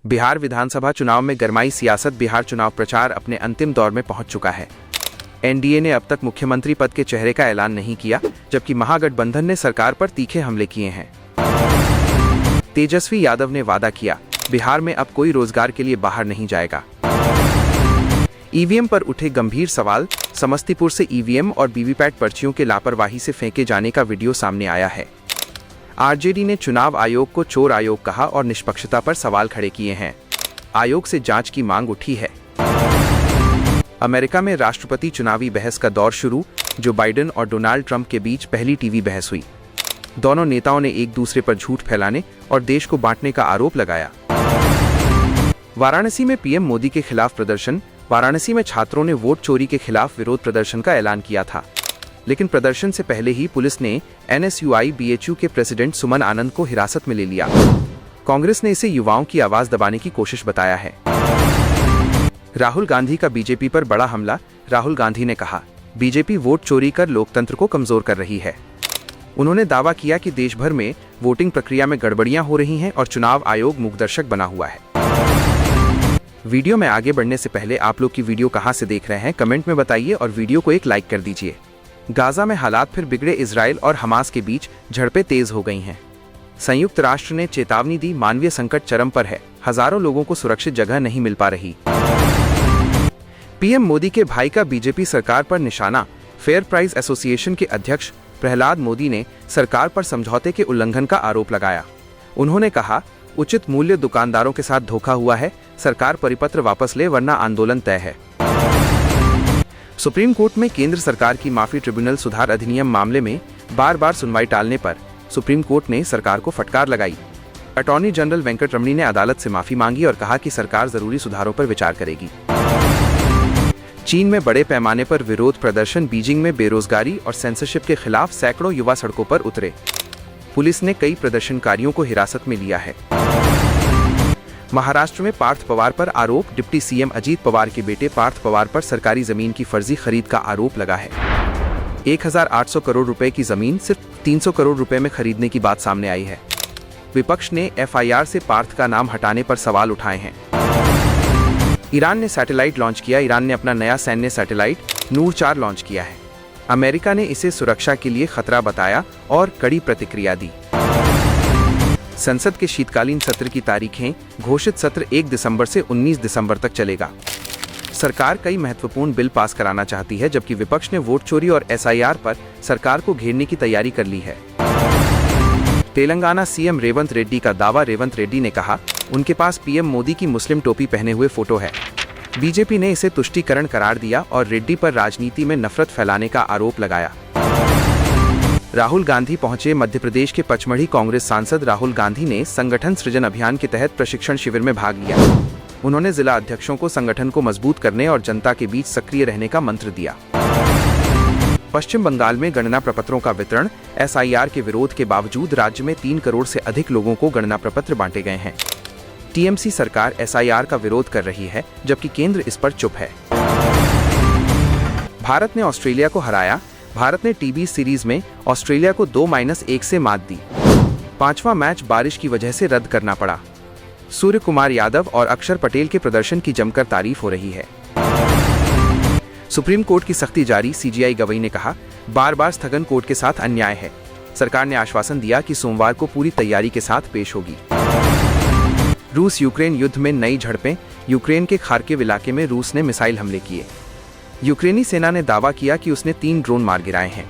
बिहार विधानसभा चुनाव में गरमाई सियासत। बिहार चुनाव प्रचार अपने अंतिम दौर में पहुंच चुका है। एनडीए ने अब तक मुख्यमंत्री पद के चेहरे का ऐलान नहीं किया, जबकि महागठबंधन ने सरकार पर तीखे हमले किए हैं। तेजस्वी यादव ने वादा किया, बिहार में अब कोई रोजगार के लिए बाहर नहीं जाएगा। ईवीएम पर उठे गंभीर सवाल। समस्तीपुर से ईवीएम और वीवीपैट पर्चियों के लापरवाही से फेंके जाने का वीडियो सामने आया है। आरजेडी ने चुनाव आयोग को चोर आयोग कहा और निष्पक्षता पर सवाल खड़े किए हैं। आयोग से जांच की मांग उठी है। अमेरिका में राष्ट्रपति चुनावी बहस का दौर शुरू। जो बाइडेन और डोनाल्ड ट्रंप के बीच पहली टीवी बहस हुई। दोनों नेताओं ने एक दूसरे पर झूठ फैलाने और देश को बांटने का आरोप लगाया। वाराणसी में पीएम मोदी के खिलाफ प्रदर्शन। वाराणसी में छात्रों ने वोट चोरी के खिलाफ विरोध प्रदर्शन का ऐलान किया था, लेकिन प्रदर्शन से पहले ही पुलिस ने एनएसयूआई बीएचयू के प्रेसिडेंट सुमन आनंद को हिरासत में ले लिया। कांग्रेस ने इसे युवाओं की आवाज दबाने की कोशिश बताया है। राहुल गांधी का बीजेपी पर बड़ा हमला। राहुल गांधी ने कहा, बीजेपी वोट चोरी कर लोकतंत्र को कमजोर कर रही है। उन्होंने दावा किया कि देश भर में वोटिंग प्रक्रिया में गड़बड़ियां हो रही हैं और चुनाव आयोग मूकदर्शक बना हुआ है। वीडियो में आगे बढ़ने से पहले आप लोग की वीडियो कहां से देख रहे हैं कमेंट में बताइए और वीडियो को एक लाइक कर दीजिए। गाजा में हालात फिर बिगड़े। इजराइल और हमास के बीच झड़पें तेज हो गई हैं। संयुक्त राष्ट्र ने चेतावनी दी, मानवीय संकट चरम पर है। हजारों लोगों को सुरक्षित जगह नहीं मिल पा रही। पीएम मोदी के भाई का बीजेपी सरकार पर निशाना। फेयर प्राइस एसोसिएशन के अध्यक्ष प्रहलाद मोदी ने सरकार पर समझौते के उल्लंघन का आरोप लगाया। उन्होंने कहा, उचित मूल्य दुकानदारों के साथ धोखा हुआ है। सरकार परिपत्र वापस ले वरना आंदोलन तय है। सुप्रीम कोर्ट में केंद्र सरकार की माफी। ट्रिब्यूनल सुधार अधिनियम मामले में बार बार सुनवाई टालने पर सुप्रीम कोर्ट ने सरकार को फटकार लगाई। अटॉर्नी जनरल वेंकट रमणी ने अदालत से माफी मांगी और कहा कि सरकार जरूरी सुधारों पर विचार करेगी। चीन में बड़े पैमाने पर विरोध प्रदर्शन। बीजिंग में बेरोजगारी और सेंसरशिप के खिलाफ सैकड़ों युवा सड़कों पर उतरे। पुलिस ने कई प्रदर्शनकारियों को हिरासत में लिया है। महाराष्ट्र में पार्थ पवार पर आरोप। डिप्टी सीएम अजीत पवार के बेटे पार्थ पवार पर सरकारी जमीन की फर्जी खरीद का आरोप लगा है। 1800 करोड़ रुपए की जमीन सिर्फ 300 करोड़ रुपए में खरीदने की बात सामने आई है। विपक्ष ने एफआईआर से पार्थ का नाम हटाने पर सवाल उठाए हैं। ईरान ने सैटेलाइट लॉन्च किया। ईरान ने अपना नया सैन्य सैटेलाइट नूर 4 लॉन्च किया है। अमेरिका ने इसे सुरक्षा के लिए खतरा बताया और कड़ी प्रतिक्रिया दी। संसद के शीतकालीन सत्र की तारीखें घोषित। सत्र 1 दिसंबर से 19 दिसंबर तक चलेगा। सरकार कई महत्वपूर्ण बिल पास कराना चाहती है, जबकि विपक्ष ने वोट चोरी और एसआईआर पर सरकार को घेरने की तैयारी कर ली है। तेलंगाना सीएम रेवंत रेड्डी का दावा। रेवंत रेड्डी ने कहा, उनके पास पीएम मोदी की मुस्लिम टोपी पहने हुए फोटो है। बीजेपी ने इसे तुष्टीकरण करार दिया और रेड्डी पर राजनीति में नफरत फैलाने का आरोप लगाया। राहुल गांधी पहुंचे। मध्य प्रदेश के पचमढ़ी कांग्रेस सांसद राहुल गांधी ने संगठन सृजन अभियान के तहत प्रशिक्षण शिविर में भाग लिया। उन्होंने जिला अध्यक्षों को संगठन को मजबूत करने और जनता के बीच सक्रिय रहने का मंत्र दिया। पश्चिम बंगाल में गणना प्रपत्रों का वितरण। एसआईआर के विरोध के बावजूद राज्य में 3 करोड़ से अधिक लोगों को गणना प्रपत्र बांटे गए हैं। टीएमसी सरकार एसआईआर का विरोध कर रही है, जबकि केंद्र इस पर चुप है। भारत ने ऑस्ट्रेलिया को हराया। भारत ने टीबी सीरीज में ऑस्ट्रेलिया को 2-1 से मात दी। 5वां मैच बारिश की वजह से रद्द करना पड़ा। सूर्य कुमार यादव और अक्षर पटेल के प्रदर्शन की जमकर तारीफ हो रही है। सुप्रीम कोर्ट की सख्ती जारी। सीजीआई गवई ने कहा, बार बार स्थगन कोर्ट के साथ अन्याय है। सरकार ने आश्वासन दिया कि सोमवार को पूरी तैयारी के साथ पेश होगी। रूस यूक्रेन युद्ध में नई झड़पें। यूक्रेन के खार्किव इलाके में रूस ने मिसाइल हमले किए। यूक्रेनी सेना ने दावा किया कि उसने 3 ड्रोन मार गिराए हैं।